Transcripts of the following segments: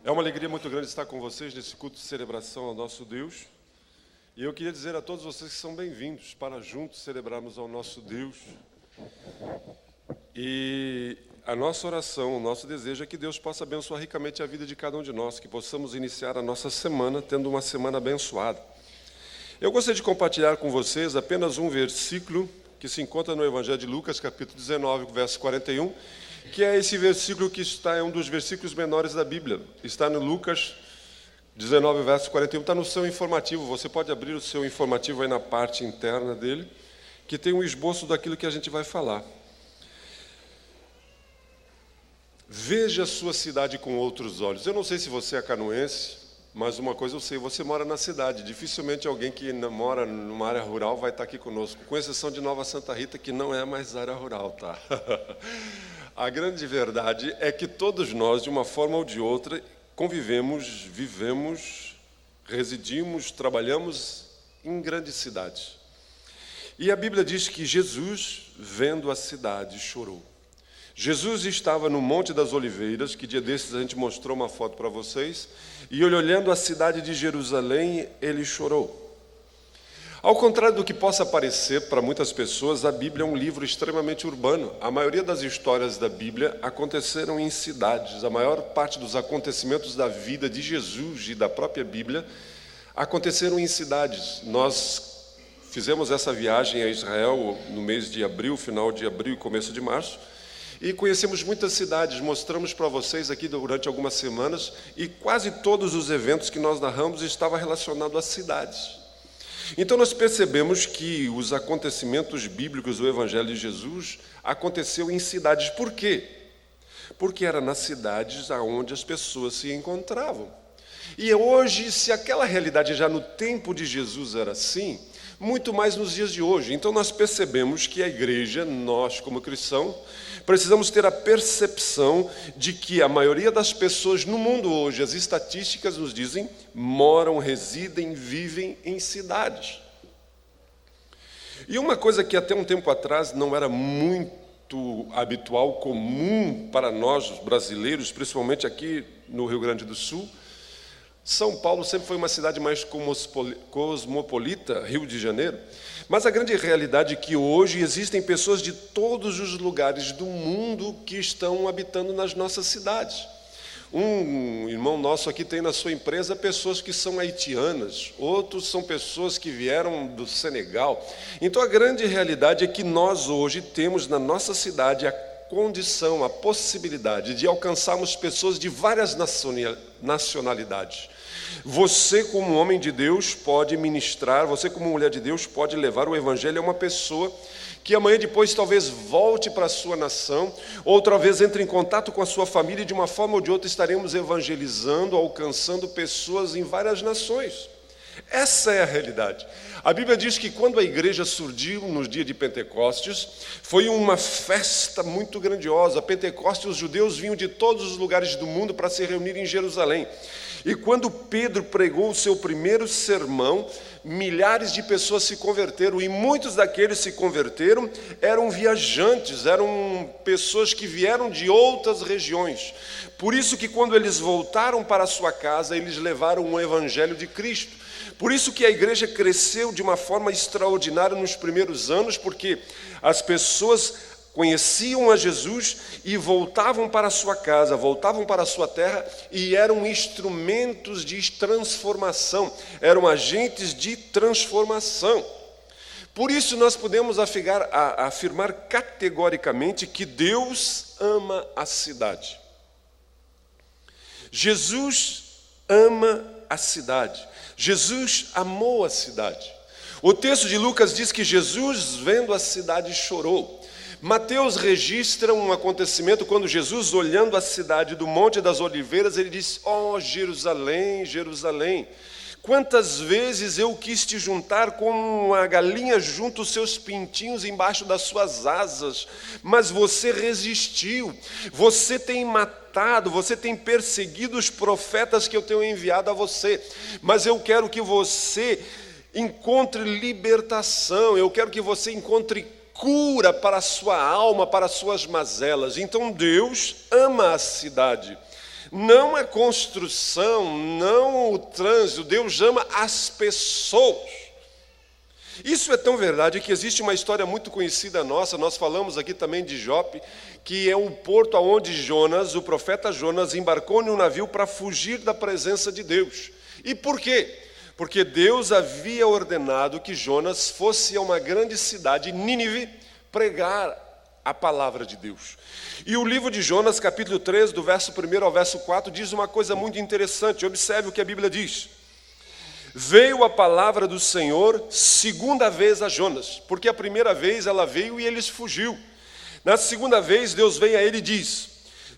É uma alegria muito grande estar com vocês nesse culto de celebração ao nosso Deus. E eu queria dizer a todos vocês que são bem-vindos para juntos celebrarmos ao nosso Deus. E a nossa oração, o nosso desejo é que Deus possa abençoar ricamente a vida de cada um de nós, que possamos iniciar a nossa semana tendo uma semana abençoada. Eu gostaria de compartilhar com vocês apenas um versículo que se encontra no Evangelho de Lucas, capítulo 19, verso 41, que é esse versículo que é um dos versículos menores da Bíblia. Está no Lucas 19, verso 41, está no seu informativo. Você pode abrir o seu informativo aí na parte interna dele, que tem um esboço daquilo que a gente vai falar. Veja a sua cidade com outros olhos. Eu não sei se você é canoense, mas uma coisa eu sei, você mora na cidade. Dificilmente alguém que mora numa área rural vai estar aqui conosco, com exceção de Nova Santa Rita, que não é mais área rural, tá? A grande verdade é que todos nós, de uma forma ou de outra, convivemos, vivemos, residimos, trabalhamos em grandes cidades. E a Bíblia diz que Jesus, vendo a cidade, chorou. Jesus estava no Monte das Oliveiras, que dia desses a gente mostrou uma foto para vocês, e ele olhando a cidade de Jerusalém, ele chorou. Ao contrário do que possa parecer para muitas pessoas, a Bíblia é um livro extremamente urbano. A maioria das histórias da Bíblia aconteceram em cidades. A maior parte dos acontecimentos da vida de Jesus e da própria Bíblia aconteceram em cidades. Nós fizemos essa viagem a Israel no mês de abril, final de abril e começo de março, e conhecemos muitas cidades. Mostramos para vocês aqui durante algumas semanas, e quase todos os eventos que nós narramos estavam relacionados a cidades. Então nós percebemos que os acontecimentos bíblicos do Evangelho de Jesus aconteceu em cidades. Por quê? Porque era nas cidades onde as pessoas se encontravam. E hoje, se aquela realidade já no tempo de Jesus era assim, muito mais nos dias de hoje. Então nós percebemos que a igreja, nós como cristãos, precisamos ter a percepção de que a maioria das pessoas no mundo hoje, as estatísticas nos dizem, moram, residem, vivem em cidades. E uma coisa que até um tempo atrás não era muito habitual, comum para nós, os brasileiros, principalmente aqui no Rio Grande do Sul, São Paulo sempre foi uma cidade mais cosmopolita, Rio de Janeiro, mas a grande realidade é que hoje existem pessoas de todos os lugares do mundo que estão habitando nas nossas cidades. Um irmão nosso aqui tem na sua empresa pessoas que são haitianas, outros são pessoas que vieram do Senegal. Então a grande realidade é que nós hoje temos na nossa cidade a condição, a possibilidade de alcançarmos pessoas de várias nacionalidades. Você, como homem de Deus, pode ministrar, você, como mulher de Deus, pode levar o Evangelho a uma pessoa que amanhã depois talvez volte para a sua nação, outra vez entre em contato com a sua família, e de uma forma ou de outra estaremos evangelizando, alcançando pessoas em várias nações. Essa é a realidade. A Bíblia diz que quando a igreja surgiu no dia de Pentecostes, foi uma festa muito grandiosa. Pentecostes, os judeus vinham de todos os lugares do mundo para se reunir em Jerusalém. E quando Pedro pregou o seu primeiro sermão, milhares de pessoas se converteram, e muitos daqueles que se converteram eram viajantes, eram pessoas que vieram de outras regiões. Por isso que quando eles voltaram para a sua casa, eles levaram o Evangelho de Cristo. Por isso que a igreja cresceu de uma forma extraordinária nos primeiros anos, porque as pessoas conheciam a Jesus e voltavam para a sua casa, voltavam para a sua terra e eram instrumentos de transformação, eram agentes de transformação. Por isso nós podemos afirmar categoricamente que Deus ama a cidade. Jesus ama a cidade. Jesus amou a cidade. O texto de Lucas diz que Jesus, vendo a cidade, chorou. Mateus registra um acontecimento quando Jesus, olhando a cidade do Monte das Oliveiras, ele disse: "Ó Jerusalém, Jerusalém, quantas vezes eu quis te juntar como uma galinha junta os seus pintinhos embaixo das suas asas, mas você resistiu, você tem matado, você tem perseguido os profetas que eu tenho enviado a você, mas eu quero que você encontre libertação, eu quero que você encontre cura para a sua alma, para as suas mazelas." Então Deus ama a cidade. não a construção, não o trânsito. Deus ama as pessoas. Isso é tão verdade que existe uma história muito conhecida nossa, nós falamos aqui também de Jope, que é um porto onde Jonas, o profeta Jonas, embarcou em um navio para fugir da presença de Deus. E por quê? Porque Deus havia ordenado que Jonas fosse a uma grande cidade, Nínive, pregar a palavra de Deus. E o livro de Jonas, capítulo 3, do verso 1 ao verso 4, diz uma coisa muito interessante. Observe o que a Bíblia diz. Veio a palavra do Senhor segunda vez a Jonas, porque a primeira vez ela veio e ele fugiu. Na segunda vez, Deus vem a ele e diz: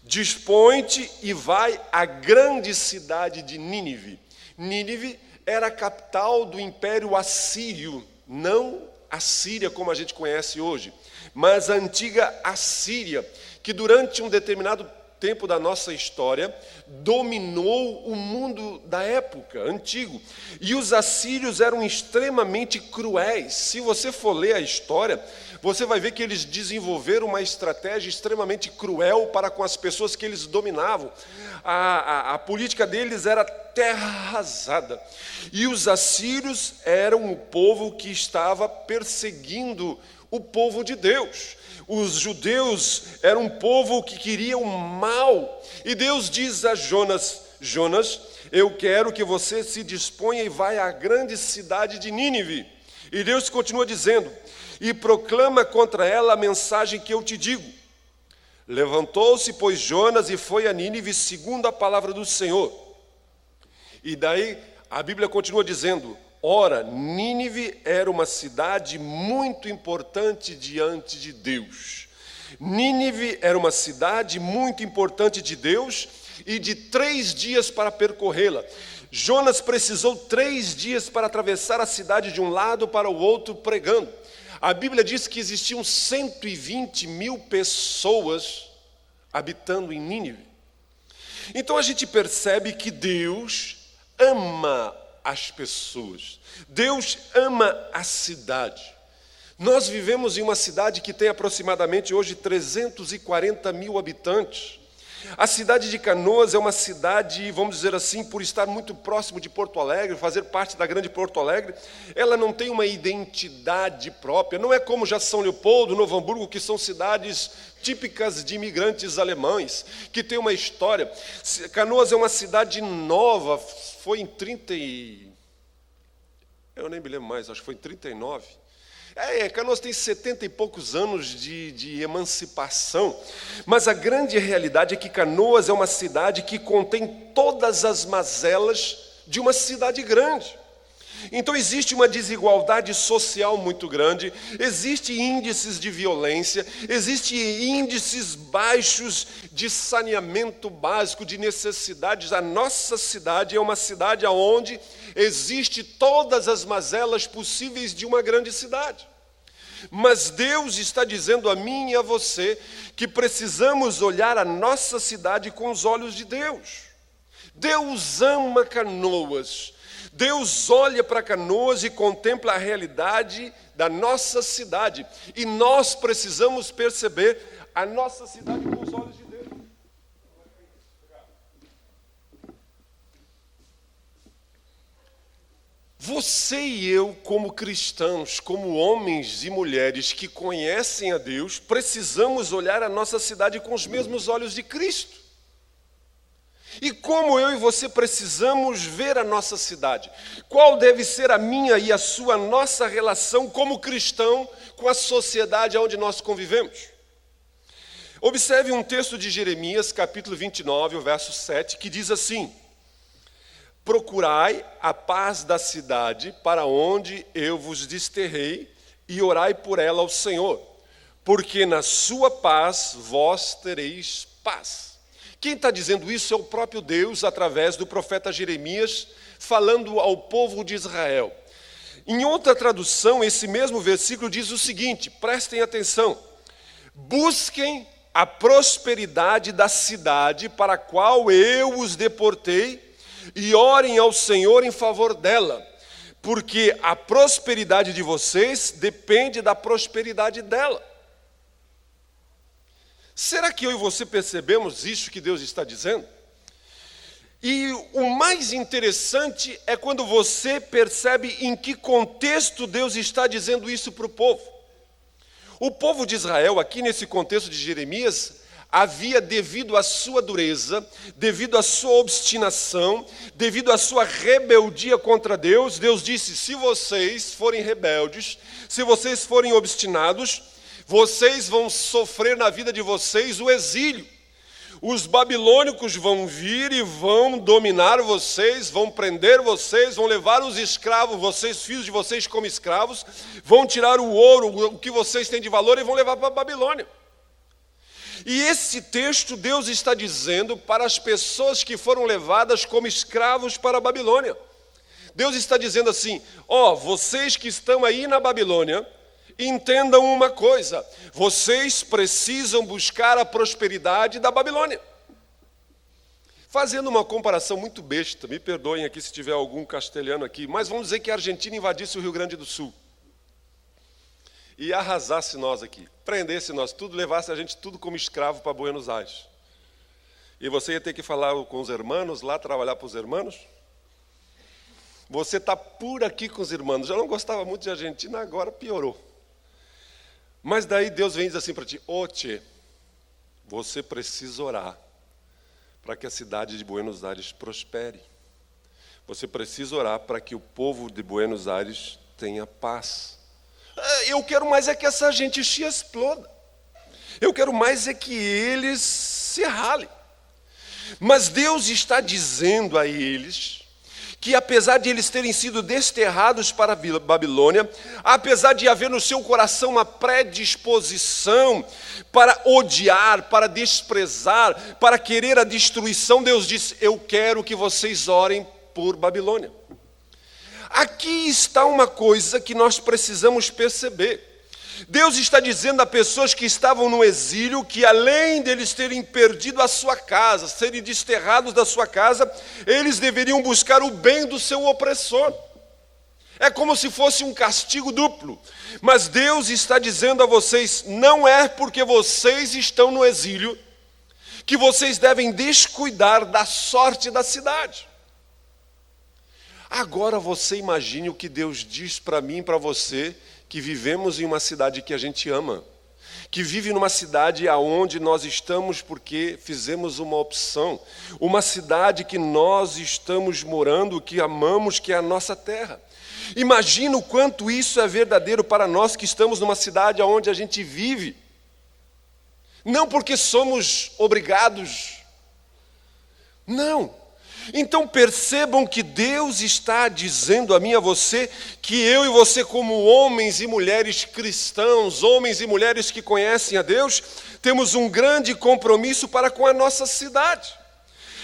dispõe-te e vai à grande cidade de Nínive. Nínive era a capital do Império Assírio, não a Síria como a gente conhece hoje, mas a antiga Assíria, que durante um determinado tempo da nossa história dominou o mundo da época, antigo. E os assírios eram extremamente cruéis. Se você for ler a história, você vai ver que eles desenvolveram uma estratégia extremamente cruel para com as pessoas que eles dominavam. A política deles era terra arrasada. E os assírios eram o povo que estava perseguindo o povo de Deus. Os judeus eram um povo que queria o mal. E Deus diz a Jonas: Jonas, eu quero que você se disponha e vá à grande cidade de Nínive. E Deus continua dizendo: e proclama contra ela a mensagem que eu te digo. Levantou-se, pois, Jonas e foi a Nínive segundo a palavra do Senhor. E daí a Bíblia continua dizendo: ora, Nínive era uma cidade muito importante diante de Deus. Nínive era uma cidade muito importante de Deus e de 3 dias para percorrê-la. Jonas precisou 3 dias para atravessar a cidade de um lado para o outro pregando. A Bíblia diz que existiam 120.000 pessoas habitando em Nínive. Então a gente percebe que Deus ama as pessoas. Deus ama a cidade. Nós vivemos em uma cidade que tem aproximadamente hoje 340.000 habitantes. A cidade de Canoas é uma cidade, vamos dizer assim, por estar muito próximo de Porto Alegre, fazer parte da grande Porto Alegre, ela não tem uma identidade própria. Não é como já São Leopoldo, Novo Hamburgo, que são cidades típicas de imigrantes alemães, que tem uma história. Canoas é uma cidade nova, foi em 30 e... eu nem me lembro mais, acho que foi em 39. Canoas tem 70 e poucos anos de emancipação, mas a grande realidade é que Canoas é uma cidade que contém todas as mazelas de uma cidade grande. Então existe uma desigualdade social muito grande, existem índices de violência, existem índices baixos de saneamento básico, de necessidades. A nossa cidade é uma cidade onde existe todas as mazelas possíveis de uma grande cidade. Mas Deus está dizendo a mim e a você que precisamos olhar a nossa cidade com os olhos de Deus. Deus ama Canoas. Deus olha para Canoas e contempla a realidade da nossa cidade. E nós precisamos perceber a nossa cidade com os olhos de Deus. Você e eu, como cristãos, como homens e mulheres que conhecem a Deus, precisamos olhar a nossa cidade com os mesmos olhos de Cristo. E como eu e você precisamos ver a nossa cidade? Qual deve ser a minha e a sua, nossa relação como cristão com a sociedade onde nós convivemos? Observe um texto de Jeremias, capítulo 29, o verso 7, que diz assim: procurai a paz da cidade para onde eu vos desterrei e orai por ela ao Senhor, porque na sua paz vós tereis paz. Quem está dizendo isso é o próprio Deus, através do profeta Jeremias, falando ao povo de Israel. Em outra tradução, esse mesmo versículo diz o seguinte, prestem atenção: busquem a prosperidade da cidade para a qual eu os deportei e orem ao Senhor em favor dela, porque a prosperidade de vocês depende da prosperidade dela. Será que eu e você percebemos isso que Deus está dizendo? E o mais interessante é quando você percebe em que contexto Deus está dizendo isso para o povo. O povo de Israel, aqui nesse contexto de Jeremias, havia, devido à sua dureza, devido à sua obstinação, devido à sua rebeldia contra Deus, Deus disse: se vocês forem rebeldes, se vocês forem obstinados, vocês vão sofrer na vida de vocês o exílio. Os babilônicos vão vir e vão dominar vocês, vão prender vocês, vão levar os escravos, vocês, filhos de vocês, como escravos, vão tirar o ouro, o que vocês têm de valor, e vão levar para a Babilônia. E esse texto Deus está dizendo para as pessoas que foram levadas como escravos para a Babilônia. Deus está dizendo assim: vocês que estão aí na Babilônia, entendam uma coisa: vocês precisam buscar a prosperidade da Babilônia. Fazendo uma comparação muito besta, me perdoem aqui se tiver algum castelhano aqui, mas vamos dizer que a Argentina invadisse o Rio Grande do Sul e arrasasse nós aqui, prendesse nós tudo, levasse a gente tudo como escravo para Buenos Aires. E você ia ter que falar com os irmãos lá, trabalhar para os irmãos. Você está por aqui com os irmãos. Já não gostava muito de Argentina, agora piorou. Mas daí Deus vem e diz assim para ti: tchê, você precisa orar para que a cidade de Buenos Aires prospere. Você precisa orar para que o povo de Buenos Aires tenha paz. Eu quero mais é que essa gente se exploda. Eu quero mais é que eles se ralem. Mas Deus está dizendo a eles que, apesar de eles terem sido desterrados para a Babilônia, apesar de haver no seu coração uma predisposição para odiar, para desprezar, para querer a destruição, Deus disse: eu quero que vocês orem por Babilônia. Aqui está uma coisa que nós precisamos perceber. Deus está dizendo a pessoas que estavam no exílio que, além deles terem perdido a sua casa, serem desterrados da sua casa, eles deveriam buscar o bem do seu opressor. É como se fosse um castigo duplo. Mas Deus está dizendo a vocês: não é porque vocês estão no exílio que vocês devem descuidar da sorte da cidade. Agora você imagine o que Deus diz para mim e para você, que vivemos em uma cidade que a gente ama, que vive numa cidade aonde nós estamos porque fizemos uma opção, uma cidade que nós estamos morando, que amamos, que é a nossa terra. Imagina o quanto isso é verdadeiro para nós que estamos numa cidade aonde a gente vive, não porque somos obrigados, não. Então percebam que Deus está dizendo a mim e a você que eu e você, como homens e mulheres cristãos, homens e mulheres que conhecem a Deus, temos um grande compromisso para com a nossa cidade.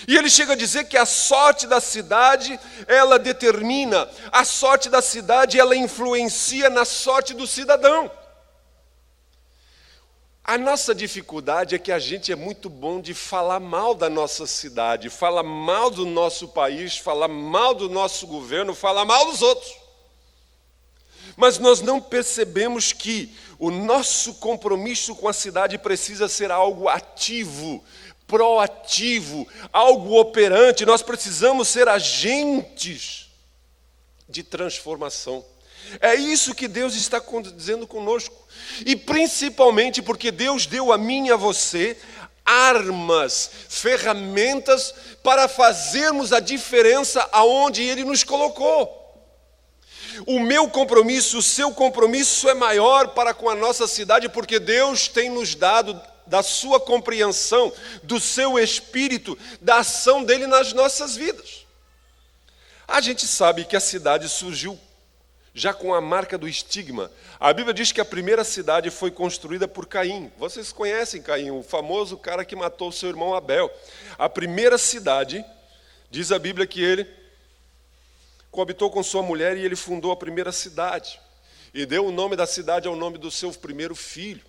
E ele chega a dizer que a sorte da cidade, ela determina, a sorte da cidade, ela influencia na sorte do cidadão. A nossa dificuldade é que a gente é muito bom de falar mal da nossa cidade, falar mal do nosso país, falar mal do nosso governo, falar mal dos outros. Mas nós não percebemos que o nosso compromisso com a cidade precisa ser algo ativo, proativo, algo operante. Nós precisamos ser agentes de transformação. É isso que Deus está dizendo conosco. E principalmente porque Deus deu a mim e a você armas, ferramentas para fazermos a diferença aonde Ele nos colocou. O meu compromisso, o seu compromisso é maior para com a nossa cidade, porque Deus tem nos dado da sua compreensão, do seu espírito, da ação dele nas nossas vidas. A gente sabe que a cidade surgiu já com a marca do estigma. A Bíblia diz que a primeira cidade foi construída por Caim. Vocês conhecem Caim, o famoso cara que matou seu irmão Abel. A primeira cidade, diz a Bíblia que ele coabitou com sua mulher e ele fundou a primeira cidade. E deu o nome da cidade ao nome do seu primeiro filho.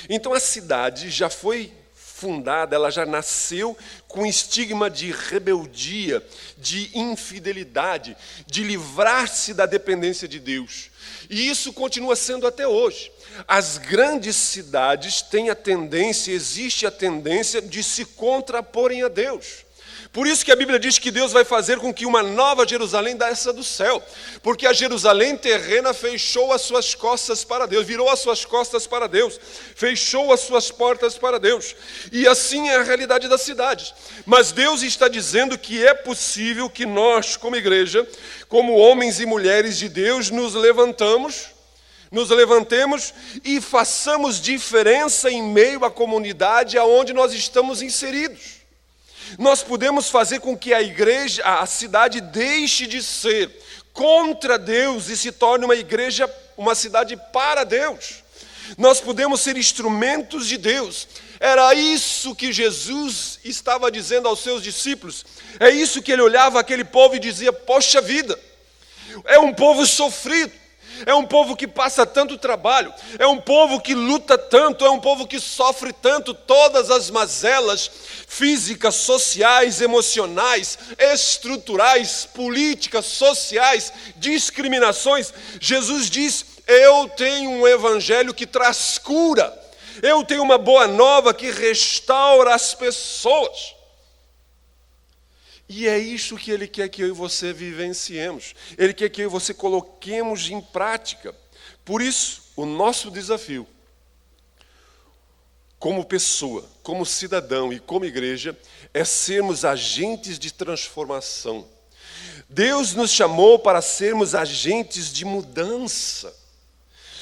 Então a cidade já foi fundada, ela já nasceu com estigma de rebeldia, de infidelidade, de livrar-se da dependência de Deus. E isso continua sendo até hoje. As grandes cidades têm a tendência, existe a tendência de se contraporem a Deus. Por isso que a Bíblia diz que Deus vai fazer com que uma nova Jerusalém desça do céu. Porque a Jerusalém terrena fechou as suas costas para Deus, virou as suas costas para Deus, fechou as suas portas para Deus. E assim é a realidade das cidades. Mas Deus está dizendo que é possível que nós, como igreja, como homens e mulheres de Deus, nos levantemos e façamos diferença em meio à comunidade aonde nós estamos inseridos. Nós podemos fazer com que a igreja, a cidade deixe de ser contra Deus e se torne uma igreja, uma cidade para Deus. Nós podemos ser instrumentos de Deus. Era isso que Jesus estava dizendo aos seus discípulos. É isso que ele olhava aquele povo e dizia: poxa vida, é um povo sofrido. É um povo que passa tanto trabalho, é um povo que luta tanto, é um povo que sofre tanto, todas as mazelas físicas, sociais, emocionais, estruturais, políticas, sociais, discriminações. Jesus diz: eu tenho um evangelho que traz cura, eu tenho uma boa nova que restaura as pessoas. E é isso que Ele quer que eu e você vivenciemos. Ele quer que eu e você coloquemos em prática. Por isso, o nosso desafio, como pessoa, como cidadão e como igreja, é sermos agentes de transformação. Deus nos chamou para sermos agentes de mudança.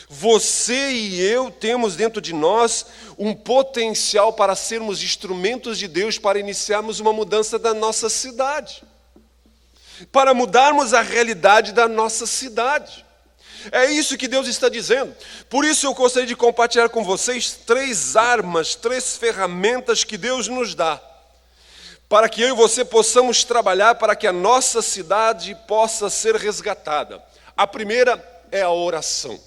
Você e eu temos dentro de nós um potencial para sermos instrumentos de Deus para iniciarmos uma mudança da nossa cidade, para mudarmos a realidade da nossa cidade. É isso que Deus está dizendo. Por isso eu gostaria de compartilhar com vocês 3 armas, 3 ferramentas que Deus nos dá, para que eu e você possamos trabalhar para que a nossa cidade possa ser resgatada. A primeira é a oração.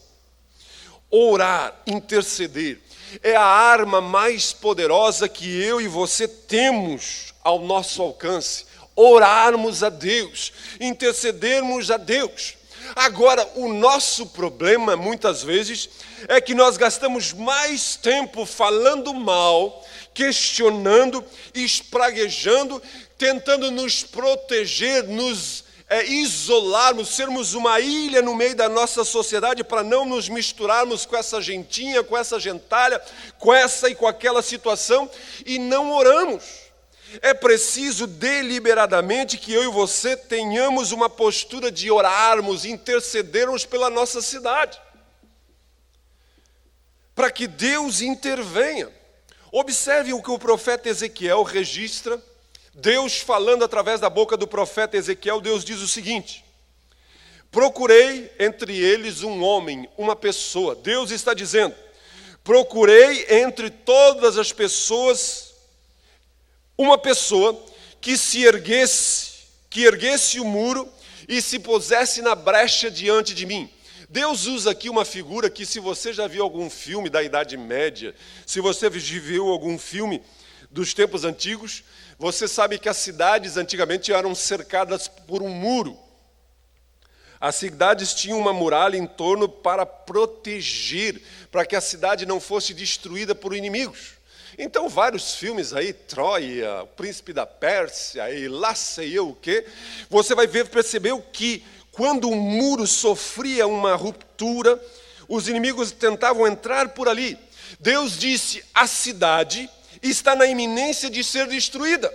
Orar, interceder, é a arma mais poderosa que eu e você temos ao nosso alcance. Orarmos a Deus, intercedermos a Deus. Agora, o nosso problema, muitas vezes, é que nós gastamos mais tempo falando mal, questionando, espraguejando, tentando nos proteger, nos isolarmos, sermos uma ilha no meio da nossa sociedade para não nos misturarmos com essa gentinha, com essa gentalha, com essa e com aquela situação, e não oramos. É preciso deliberadamente que eu e você tenhamos uma postura de orarmos, intercedermos pela nossa cidade, para que Deus intervenha. Observe o que o profeta Ezequiel registra. Deus falando através da boca do profeta Ezequiel, Deus diz o seguinte: procurei entre eles um homem, uma pessoa. Deus está dizendo: procurei entre todas as pessoas uma pessoa que erguesse o muro e se pusesse na brecha diante de mim. Deus usa aqui uma figura que, se você já viu algum filme da Idade Média, se você viu algum filme dos tempos antigos, você sabe que as cidades antigamente eram cercadas por um muro. As cidades tinham uma muralha em torno para proteger, para que a cidade não fosse destruída por inimigos. Então, vários filmes aí, Troia, o Príncipe da Pérsia, e lá sei eu o quê, você vai perceber que quando o muro sofria uma ruptura, os inimigos tentavam entrar por ali. Deus disse: a cidade está na iminência de ser destruída.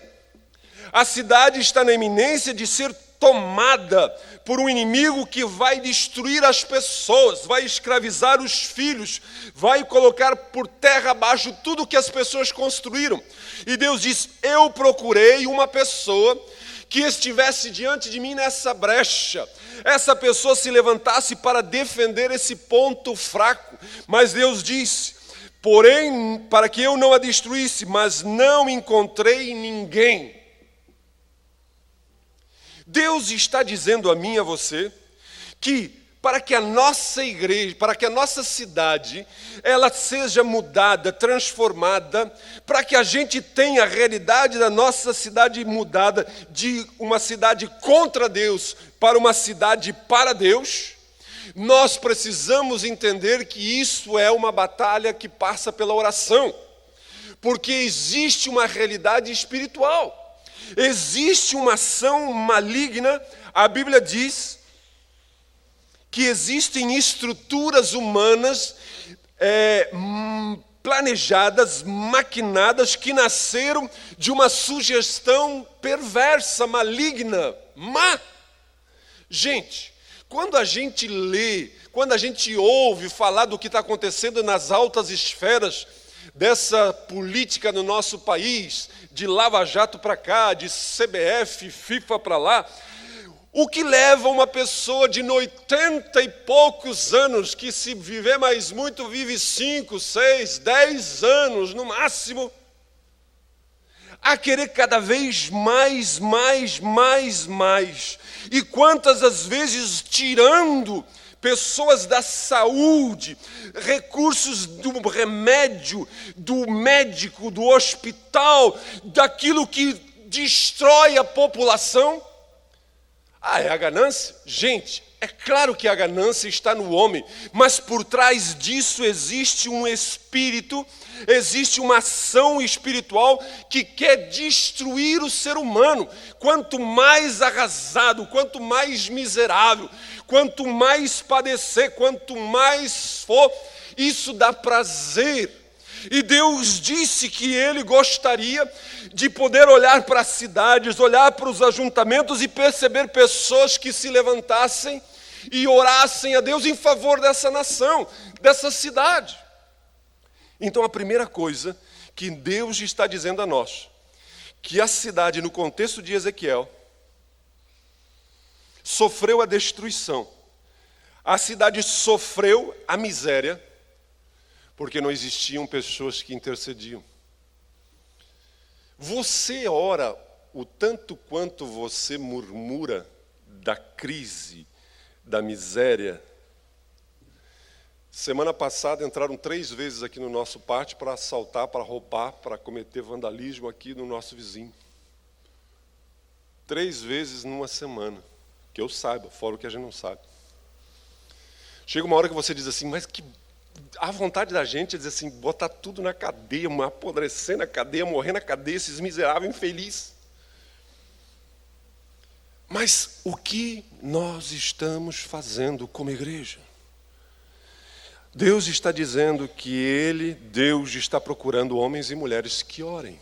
A cidade está na iminência de ser tomada por um inimigo que vai destruir as pessoas, vai escravizar os filhos, vai colocar por terra abaixo tudo que as pessoas construíram. E Deus diz: eu procurei uma pessoa que estivesse diante de mim nessa brecha, essa pessoa se levantasse para defender esse ponto fraco. Mas Deus disse: porém, para que eu não a destruísse, mas não encontrei ninguém. Deus está dizendo a mim e a você que para que a nossa igreja, para que a nossa cidade, ela seja mudada, transformada, para que a gente tenha a realidade da nossa cidade mudada, de uma cidade contra Deus para uma cidade para Deus, nós precisamos entender que isso é uma batalha que passa pela oração, porque existe uma realidade espiritual. Existe uma ação maligna, a Bíblia diz que existem estruturas humanas planejadas, maquinadas, que nasceram de uma sugestão perversa, maligna, má. Gente, quando a gente lê, quando a gente ouve falar do que está acontecendo nas altas esferas dessa política no nosso país, de Lava Jato para cá, de CBF, FIFA para lá, o que leva uma pessoa de 80 e poucos anos, que se viver mais muito, vive 5, 6, 10 anos no máximo, a querer cada vez mais. E quantas as vezes tirando pessoas da saúde, recursos do remédio, do médico, do hospital, daquilo que destrói a população. É a ganância? Gente, é claro que a ganância está no homem, mas por trás disso existe um espírito, existe uma ação espiritual que quer destruir o ser humano. Quanto mais arrasado, quanto mais miserável, quanto mais padecer, quanto mais for, isso dá prazer. E Deus disse que Ele gostaria de poder olhar para as cidades, olhar para os ajuntamentos e perceber pessoas que se levantassem e orassem a Deus em favor dessa nação, dessa cidade. Então a primeira coisa que Deus está dizendo a nós, que a cidade, no contexto de Ezequiel, sofreu a destruição. A cidade sofreu a miséria, porque não existiam pessoas que intercediam. Você ora o tanto quanto você murmura da crise, da miséria. Semana passada entraram 3 vezes aqui no nosso pátio para assaltar, para roubar, para cometer vandalismo aqui no nosso vizinho. 3 vezes numa semana, que eu saiba, fora o que a gente não sabe. Chega uma hora que você diz assim, mas que a vontade da gente é dizer assim, botar tudo na cadeia, apodrecer na cadeia, morrer na cadeia, esses miseráveis infelizes. Mas o que nós estamos fazendo como igreja? Deus está dizendo que Deus está procurando homens e mulheres que orem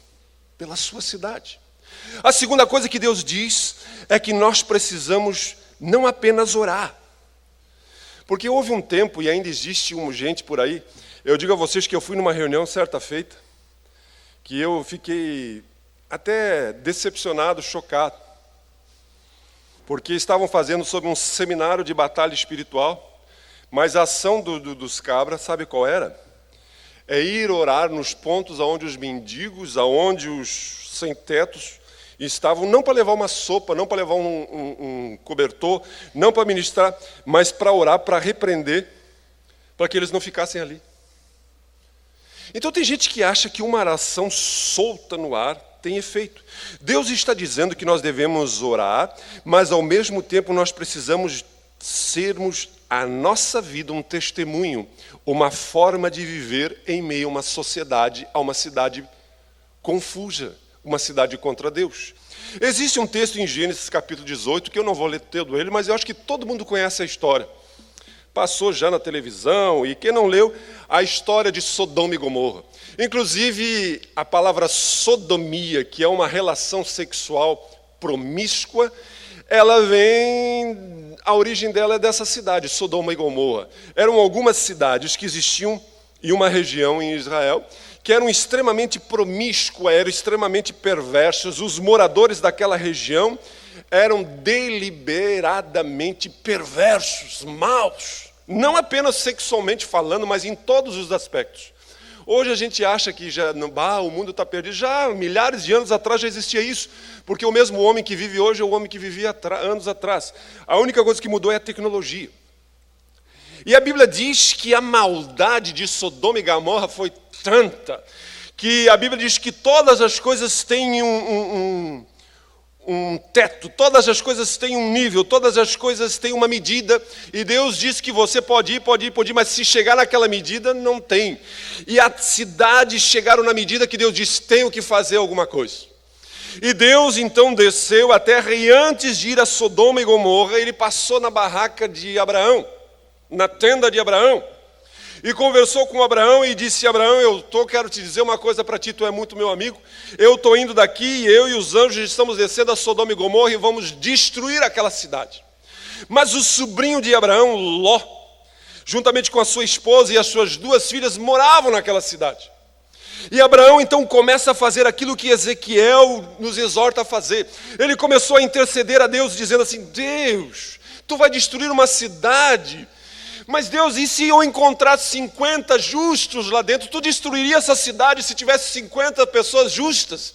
pela sua cidade. A segunda coisa que Deus diz é que nós precisamos não apenas orar. Porque houve um tempo, e ainda existe gente por aí, eu digo a vocês que eu fui numa reunião certa feita, que eu fiquei até decepcionado, chocado, porque estavam fazendo sobre um seminário de batalha espiritual, mas a ação dos cabras, sabe qual era? É ir orar nos pontos onde os mendigos, onde os sem-tetos estavam, não para levar uma sopa, não para levar um cobertor, não para ministrar, mas para orar, para repreender, para que eles não ficassem ali. Então tem gente que acha que uma oração solta no ar tem efeito. Deus está dizendo que nós devemos orar, mas ao mesmo tempo nós precisamos sermos a nossa vida um testemunho, uma forma de viver em meio a uma sociedade, a uma cidade confusa, uma cidade contra Deus. Existe um texto em Gênesis capítulo 18, que eu não vou ler todo ele, mas eu acho que todo mundo conhece a história. Passou já na televisão, e quem não leu, a história de Sodoma e Gomorra. Inclusive, a palavra sodomia, que é uma relação sexual promíscua, a origem dela é dessa cidade, Sodoma e Gomorra. Eram algumas cidades que existiam em uma região em Israel, que eram extremamente promíscuas, eram extremamente perversas. Os moradores daquela região eram deliberadamente perversos, maus. Não apenas sexualmente falando, mas em todos os aspectos. Hoje a gente acha que o mundo está perdido. Já milhares de anos atrás já existia isso, porque o mesmo homem que vive hoje é o homem que vivia anos atrás. A única coisa que mudou é a tecnologia. E a Bíblia diz que a maldade de Sodoma e Gomorra foi tanta, que a Bíblia diz que todas as coisas têm um teto, todas as coisas têm um nível, todas as coisas têm uma medida, e Deus diz que você pode ir, mas se chegar naquela medida, não tem. E as cidades chegaram na medida que Deus disse, tenho que fazer alguma coisa. E Deus então desceu à terra e antes de ir a Sodoma e Gomorra, ele passou na barraca de Abraão, na tenda de Abraão, e conversou com Abraão e disse: Abraão, quero te dizer uma coisa para ti, tu é muito meu amigo, eu estou indo daqui e eu e os anjos estamos descendo a Sodoma e Gomorra e vamos destruir aquela cidade. Mas o sobrinho de Abraão, Ló, juntamente com a sua esposa e as suas 2 filhas, moravam naquela cidade. E Abraão então começa a fazer aquilo que Ezequiel nos exorta a fazer. Ele começou a interceder a Deus, dizendo assim: Deus, tu vai destruir uma cidade, mas Deus, e se eu encontrasse 50 justos lá dentro, tu destruiria essa cidade se tivesse 50 pessoas justas?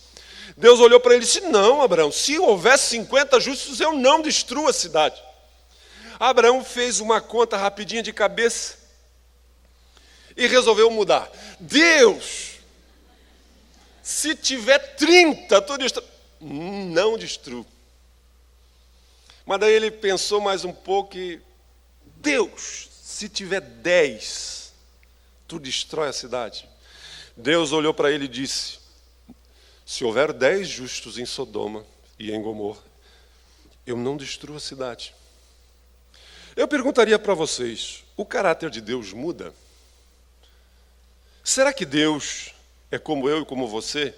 Deus olhou para ele e disse: não, Abraão, se houvesse 50 justos, eu não destruo a cidade. Abraão fez uma conta rapidinha de cabeça e resolveu mudar. Deus, se tiver 30, tu destrui. Não destruo. Mas daí ele pensou mais um pouco e: Deus, se tiver 10, tu destrói a cidade. Deus olhou para ele e disse: se houver 10 justos em Sodoma e em Gomorra, eu não destruo a cidade. Eu perguntaria para vocês: o caráter de Deus muda? Será que Deus é como eu e como você,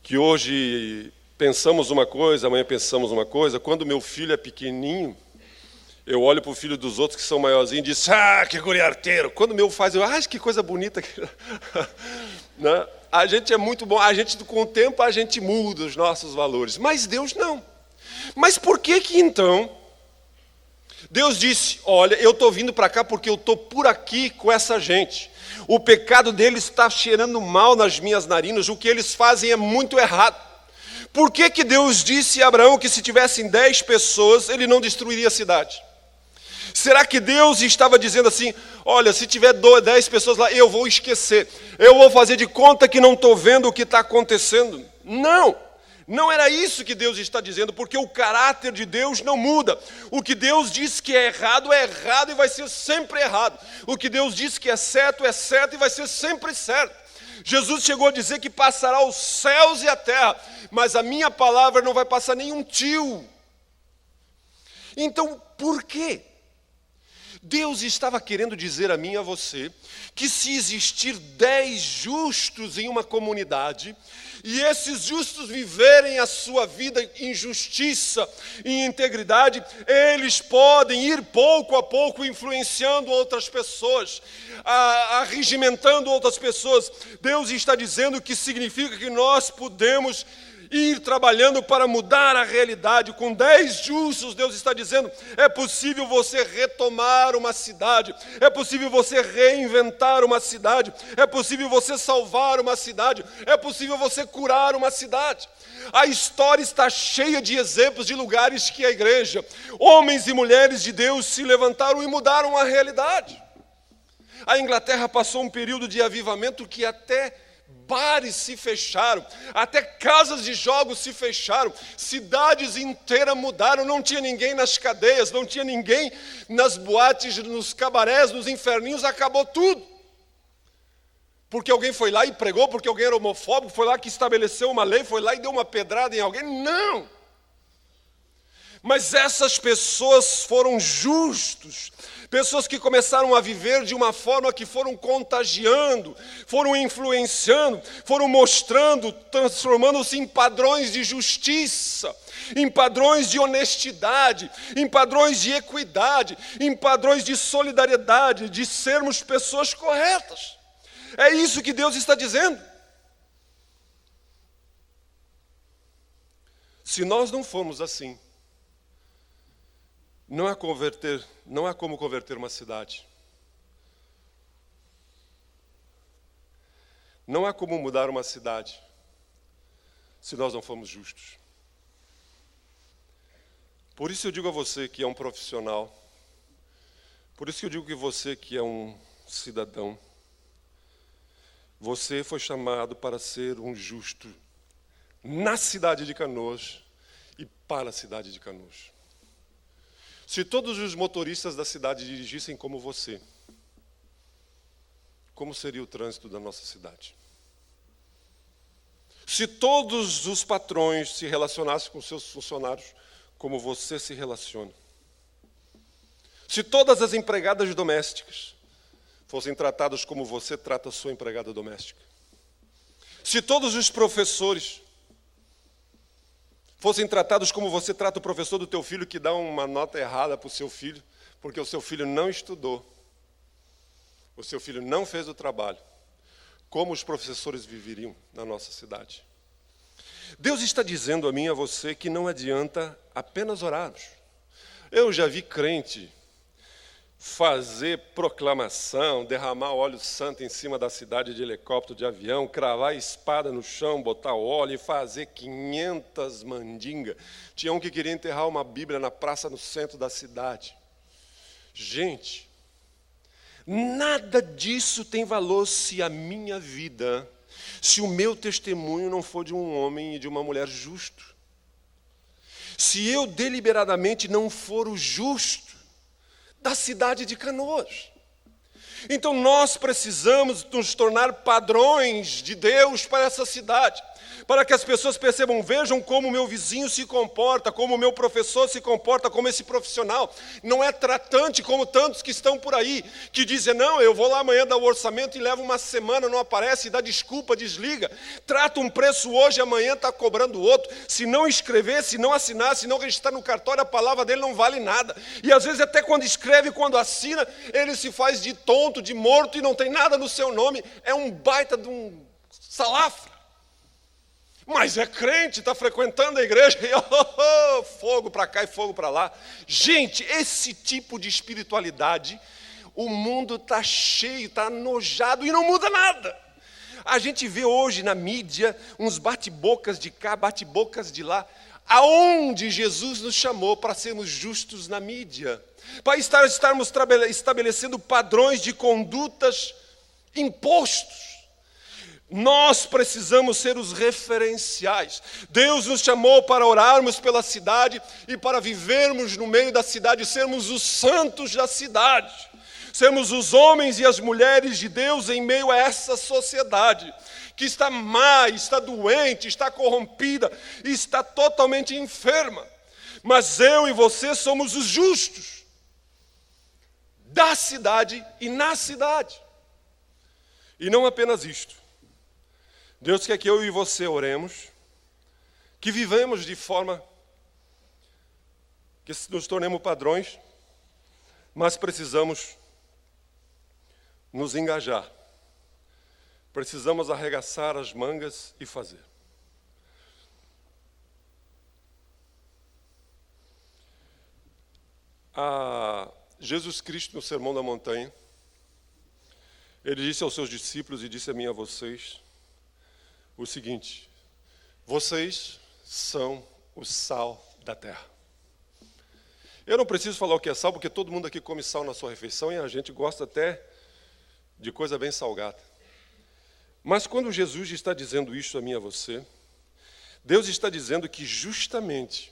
que hoje pensamos uma coisa, amanhã pensamos uma coisa? Quando meu filho é pequenininho, eu olho para o filho dos outros que são maiorzinhos e digo: ah, que guri arteiro. Quando o meu faz, eu acho que coisa bonita. Né? A gente é muito bom, com o tempo a gente muda os nossos valores, mas Deus não. Mas por que então Deus disse: olha, eu estou vindo para cá porque eu estou por aqui com essa gente. O pecado deles está cheirando mal nas minhas narinas, o que eles fazem é muito errado. Por que Deus disse a Abraão que se tivessem 10 pessoas, ele não destruiria a cidade? Será que Deus estava dizendo assim: olha, se tiver 10 pessoas lá, eu vou esquecer, eu vou fazer de conta que não estou vendo o que está acontecendo? Não, não era isso que Deus está dizendo, porque o caráter de Deus não muda. O que Deus diz que é errado e vai ser sempre errado. O que Deus diz que é certo e vai ser sempre certo. Jesus chegou a dizer que passará os céus e a terra, mas a minha palavra não vai passar nenhum tio. Então, por quê? Deus estava querendo dizer a mim e a você que se existir 10 justos em uma comunidade, e esses justos viverem a sua vida em justiça, em integridade, eles podem ir pouco a pouco influenciando outras pessoas, arregimentando outras pessoas. Deus está dizendo que significa que nós podemos ir trabalhando para mudar a realidade. Com 10 justos, Deus está dizendo: é possível você retomar uma cidade, é possível você reinventar uma cidade, é possível você salvar uma cidade, é possível você curar uma cidade. A história está cheia de exemplos de lugares que a igreja, homens e mulheres de Deus, se levantaram e mudaram a realidade. A Inglaterra passou um período de avivamento que até bares se fecharam, até casas de jogos se fecharam, cidades inteiras mudaram, não tinha ninguém nas cadeias, não tinha ninguém nas boates, nos cabarés, nos inferninhos, acabou tudo. Porque alguém foi lá e pregou, porque alguém era homofóbico, foi lá que estabeleceu uma lei, foi lá e deu uma pedrada em alguém. Não! Mas essas pessoas foram justos, pessoas que começaram a viver de uma forma que foram contagiando, foram influenciando, foram mostrando, transformando-se em padrões de justiça, em padrões de honestidade, em padrões de equidade, em padrões de solidariedade, de sermos pessoas corretas. É isso que Deus está dizendo. Se nós não formos assim, não há como converter uma cidade. Não há como mudar uma cidade se nós não formos justos. Por isso eu digo a você que é um profissional, por isso que eu digo que você que é um cidadão, você foi chamado para ser um justo na cidade de Canoas e para a cidade de Canoas. Se todos os motoristas da cidade dirigissem como você, como seria o trânsito da nossa cidade? Se todos os patrões se relacionassem com seus funcionários como você se relaciona, se todas as empregadas domésticas fossem tratadas como você trata a sua empregada doméstica, se todos os professores fossem tratados como você trata o professor do teu filho que dá uma nota errada para o seu filho, porque o seu filho não estudou, o seu filho não fez o trabalho, como os professores viveriam na nossa cidade? Deus está dizendo a mim e a você que não adianta apenas orarmos. Eu já vi crente fazer proclamação, derramar óleo santo em cima da cidade de helicóptero, de avião, cravar a espada no chão, botar óleo e fazer 500 mandingas. Tinha um que queria enterrar uma Bíblia na praça no centro da cidade. Gente, nada disso tem valor se a minha vida, se o meu testemunho não for de um homem e de uma mulher justo. Se eu deliberadamente não for o justo da cidade de Canoas. Então nós precisamos nos tornar padrões de Deus para essa cidade, para que as pessoas percebam, vejam como o meu vizinho se comporta, como o meu professor se comporta, como esse profissional não é tratante como tantos que estão por aí, que dizem, não, eu vou lá amanhã dar o orçamento e leva uma semana, não aparece, dá desculpa, desliga, trata um preço hoje, amanhã está cobrando outro, se não escrever, se não assinar, se não registrar no cartório, a palavra dele não vale nada, e às vezes até quando escreve, quando assina, ele se faz de tonto, de morto e não tem nada no seu nome, é um baita de um salafra. Mas é crente, está frequentando a igreja e fogo para cá e fogo para lá. Gente, esse tipo de espiritualidade, o mundo está cheio, está anojado e não muda nada. A gente vê hoje na mídia uns bate-bocas de cá, bate-bocas de lá. Aonde Jesus nos chamou para sermos justos na mídia? Para estarmos estabelecendo padrões de condutas impostos. Nós precisamos ser os referenciais. Deus nos chamou para orarmos pela cidade e para vivermos no meio da cidade, sermos os santos da cidade, sermos os homens e as mulheres de Deus em meio a essa sociedade que está má, está doente, está corrompida, está totalmente enferma. Mas eu e você somos os justos da cidade e na cidade. E não apenas isto. Deus quer que eu e você oremos, que vivemos de forma que nos tornemos padrões, mas precisamos nos engajar. Precisamos arregaçar as mangas e fazer. Jesus Cristo, no Sermão da Montanha, ele disse aos seus discípulos e disse a mim e a vocês o seguinte: vocês são o sal da terra. Eu não preciso falar o que é sal, porque todo mundo aqui come sal na sua refeição e a gente gosta até de coisa bem salgada. Mas quando Jesus está dizendo isso a mim e a você, Deus está dizendo que justamente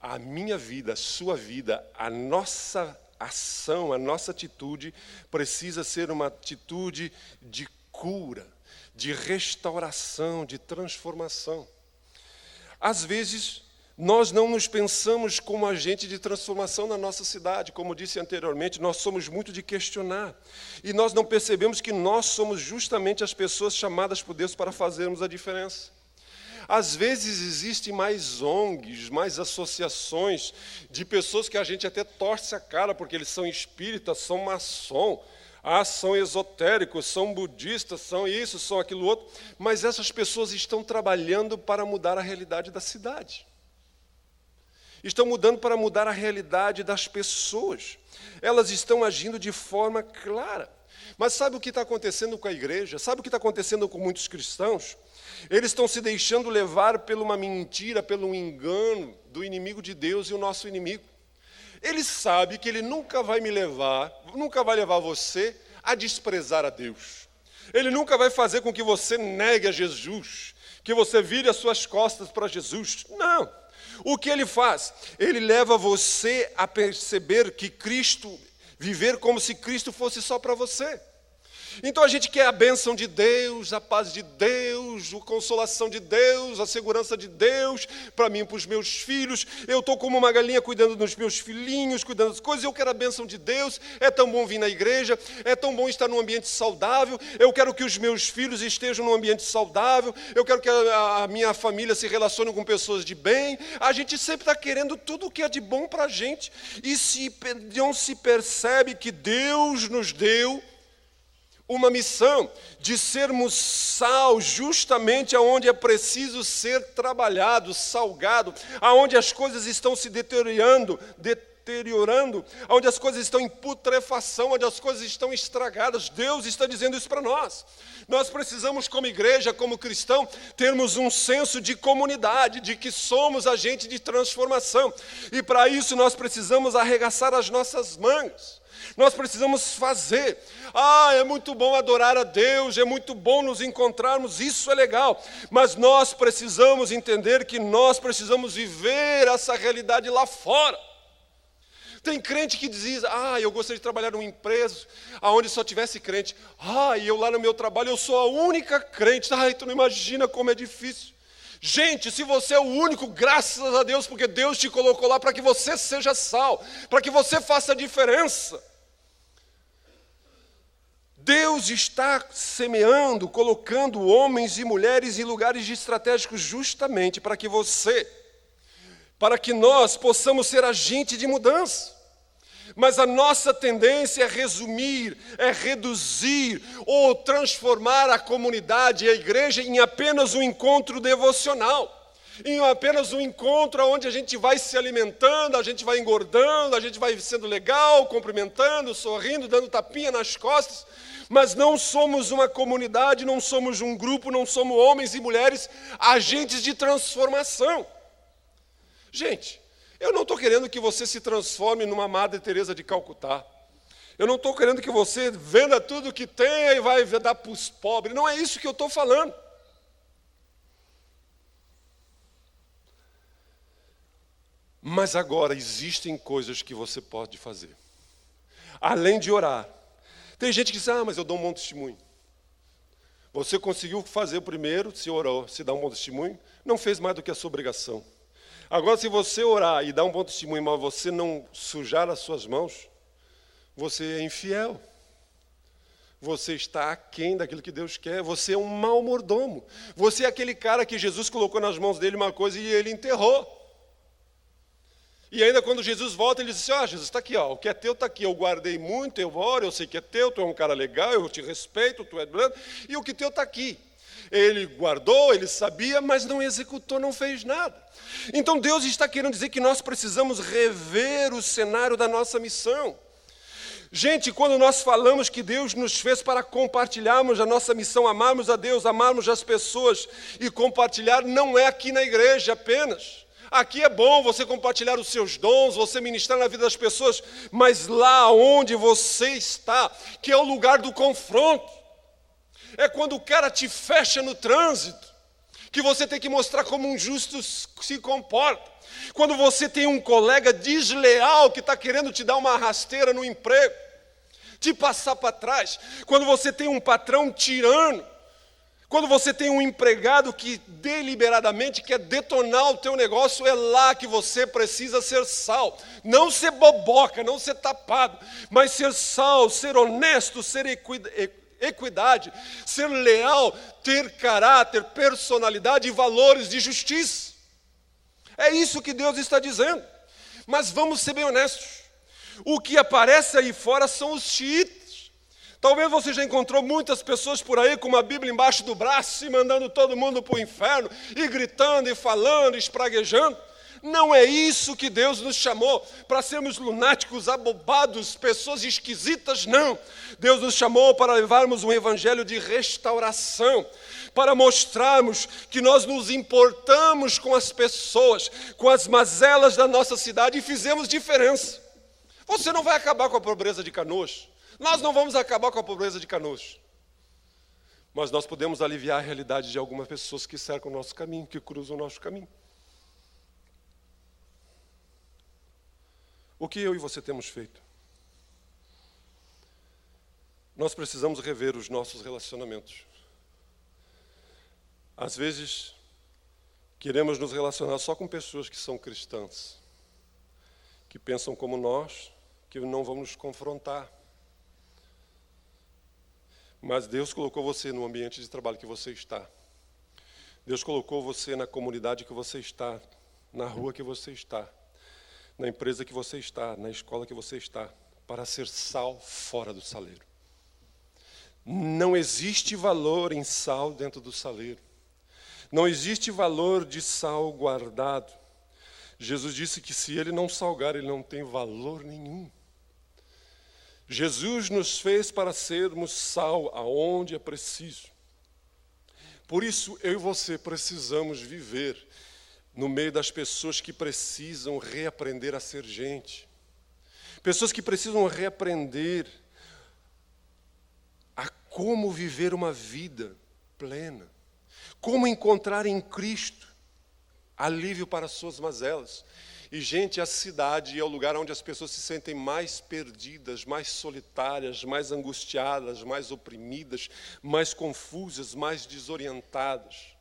a minha vida, a sua vida, a nossa ação, a nossa atitude precisa ser uma atitude de cura, de restauração, de transformação. Às vezes, nós não nos pensamos como agente de transformação na nossa cidade. Como disse anteriormente, nós somos muito de questionar. E nós não percebemos que nós somos justamente as pessoas chamadas por Deus para fazermos a diferença. Às vezes existem mais ONGs, mais associações de pessoas que a gente até torce a cara porque eles são espíritas, são maçom, são esotéricos, são budistas, são isso, são aquilo outro, mas essas pessoas estão trabalhando para mudar a realidade da cidade. Estão mudando para mudar a realidade das pessoas. Elas estão agindo de forma clara. Mas sabe o que está acontecendo com a igreja? Sabe o que está acontecendo com muitos cristãos? Eles estão se deixando levar por uma mentira, pelo engano do inimigo de Deus e o nosso inimigo. Ele sabe que ele nunca vai levar você a desprezar a Deus. Ele nunca vai fazer com que você negue a Jesus, que você vire as suas costas para Jesus. Não. O que ele faz? Ele leva você a perceber que Cristo, viver como se Cristo fosse só para você. Então a gente quer a bênção de Deus, a paz de Deus, a consolação de Deus, a segurança de Deus, para mim e para os meus filhos. Eu estou como uma galinha cuidando dos meus filhinhos, cuidando das coisas, eu quero a bênção de Deus, é tão bom vir na igreja, é tão bom estar num ambiente saudável, eu quero que os meus filhos estejam num ambiente saudável, eu quero que a minha família se relacione com pessoas de bem. A gente sempre está querendo tudo o que é de bom para a gente, e não se percebe que Deus nos deu uma missão de sermos sal justamente aonde é preciso ser trabalhado, salgado, aonde as coisas estão se deteriorando, onde as coisas estão em putrefação, onde as coisas estão estragadas. Deus está dizendo isso para nós. Nós precisamos, como igreja, como cristão, termos um senso de comunidade, de que somos agente de transformação. E para isso nós precisamos arregaçar as nossas mangas. Nós precisamos fazer. É muito bom adorar a Deus, é muito bom nos encontrarmos, isso é legal. Mas nós precisamos entender que nós precisamos viver essa realidade lá fora. Tem crente que diz, eu gostaria de trabalhar numa empresa onde só tivesse crente. E eu lá no meu trabalho, eu sou a única crente. Tu não imagina como é difícil. Gente, se você é o único, graças a Deus, porque Deus te colocou lá para que você seja sal, para que você faça a diferença. Deus está semeando, colocando homens e mulheres em lugares estratégicos justamente para que nós possamos ser agente de mudança. Mas a nossa tendência é resumir, é reduzir ou transformar a comunidade e a igreja em apenas um encontro devocional. Em apenas um encontro onde a gente vai se alimentando, a gente vai engordando, a gente vai sendo legal, cumprimentando, sorrindo, dando tapinha nas costas. Mas não somos uma comunidade, não somos um grupo, não somos homens e mulheres agentes de transformação. Gente, eu não estou querendo que você se transforme numa Madre Teresa de Calcutá. Eu não estou querendo que você venda tudo que tem e vai dar para os pobres. Não é isso que eu estou falando. Mas agora existem coisas que você pode fazer. Além de orar. Tem gente que diz, mas eu dou um bom testemunho. Você conseguiu fazer o primeiro, se orou, se dá um bom testemunho, não fez mais do que a sua obrigação. Agora, se você orar e dar um bom testemunho, mas você não sujar as suas mãos, você é infiel. Você está aquém daquilo que Deus quer. Você é um mau mordomo. Você é aquele cara que Jesus colocou nas mãos dele uma coisa e ele enterrou. E ainda quando Jesus volta, ele diz assim, Jesus, está aqui, o que é teu está aqui. Eu guardei muito, eu oro, eu sei que é teu, tu é um cara legal, eu te respeito, tu é blando, e o que teu está aqui. Ele guardou, ele sabia, mas não executou, não fez nada. Então Deus está querendo dizer que nós precisamos rever o cenário da nossa missão. Gente, quando nós falamos que Deus nos fez para compartilharmos a nossa missão, amarmos a Deus, amarmos as pessoas e compartilhar, não é aqui na igreja apenas. Aqui é bom você compartilhar os seus dons, você ministrar na vida das pessoas, mas lá onde você está, que é o lugar do confronto, é quando o cara te fecha no trânsito, que você tem que mostrar como um justo se comporta. Quando você tem um colega desleal que está querendo te dar uma rasteira no emprego, te passar para trás. Quando você tem um patrão tirano, quando você tem um empregado que deliberadamente quer detonar o teu negócio, é lá que você precisa ser sal. Não ser boboca, não ser tapado, mas ser sal, ser honesto, ser equidade, ser leal, ter caráter, personalidade e valores de justiça. É isso que Deus está dizendo. Mas vamos ser bem honestos. O que aparece aí fora são os xiitas. Talvez você já encontrou muitas pessoas por aí com uma Bíblia embaixo do braço e mandando todo mundo para o inferno, e gritando, e falando, e espraguejando. Não é isso que Deus nos chamou, para sermos lunáticos, abobados, pessoas esquisitas, não. Deus nos chamou para levarmos um evangelho de restauração, para mostrarmos que nós nos importamos com as pessoas, com as mazelas da nossa cidade e fizemos diferença. Você não vai acabar com a pobreza de Canoas. Nós não vamos acabar com a pobreza de Canoas. Mas nós podemos aliviar a realidade de algumas pessoas que cercam o nosso caminho, que cruzam o nosso caminho. O que eu e você temos feito? Nós precisamos rever os nossos relacionamentos. Às vezes, queremos nos relacionar só com pessoas que são cristãs, que pensam como nós, que não vão nos confrontar. Mas Deus colocou você no ambiente de trabalho que você está. Deus colocou você na comunidade que você está, na rua que você está, na empresa que você está, na escola que você está, para ser sal fora do saleiro. Não existe valor em sal dentro do saleiro. Não existe valor de sal guardado. Jesus disse que se ele não salgar, ele não tem valor nenhum. Jesus nos fez para sermos sal aonde é preciso. Por isso, eu e você precisamos viver no meio das pessoas que precisam reaprender a ser gente. Pessoas que precisam reaprender a como viver uma vida plena. Como encontrar em Cristo alívio para as suas mazelas. E, gente, a cidade é o lugar onde as pessoas se sentem mais perdidas, mais solitárias, mais angustiadas, mais oprimidas, mais confusas, mais desorientadas.